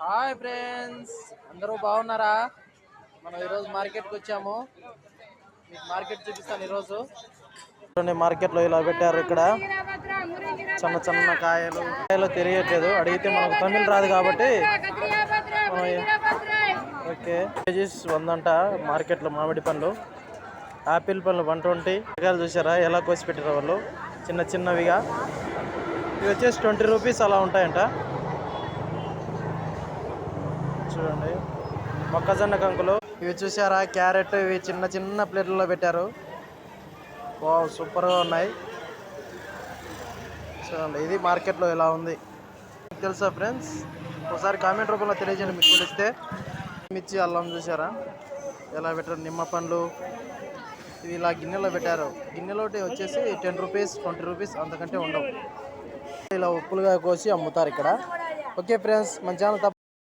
Hi friends, అందరూ బాగున్నారా? మనం ఈరోజు మార్కెట్కి వచ్చాము. మీకు మార్కెట్ చూపిస్తాను ఈరోజు. మార్కెట్లో ఇలా పెట్టారు. ఇక్కడ చిన్న చిన్న కాయలు తెలియట్లేదు, అడిగితే మనకు తమిళ్ రాదు కాబట్టి ఓకే. కేజీస్ 100 అంట మార్కెట్లో. మామిడి పండ్లు, ఆపిల్ పండ్లు 120. రకాలు చూసారా ఎలా కోసి పెట్టారు వాళ్ళు, చిన్న చిన్నవిగా. ఇవి వచ్చేసి 20 రూపీస్ అలా ఉంటాయంట. చూడండి, మొక్కజొన్న కంకులు. ఇవి చూసారా క్యారెట్, ఇవి చిన్న చిన్న ప్లేట్లలో పెట్టారు. వావ్, సూపర్గా ఉన్నాయి. చూడండి, ఇది మార్కెట్లో ఎలా ఉంది మీకు తెలుసా ఫ్రెండ్స్? ఒకసారి కామెంట్ రూపంలో తెలియజేయండి మీకు తెలిస్తే. మిర్చి, అల్లం చూసారా ఎలా పెట్టారు. నిమ్మ పండ్లు ఇవి ఇలా గిన్నెలో పెట్టారు. గిన్నెలోటి వచ్చేసి 10 రూపీస్ 20 రూపీస్, అంతకంటే ఉండవు. ఇలా ఉప్పులుగా కోసి అమ్ముతారు ఇక్కడ. ఓకే ఫ్రెండ్స్, మన ఛానల్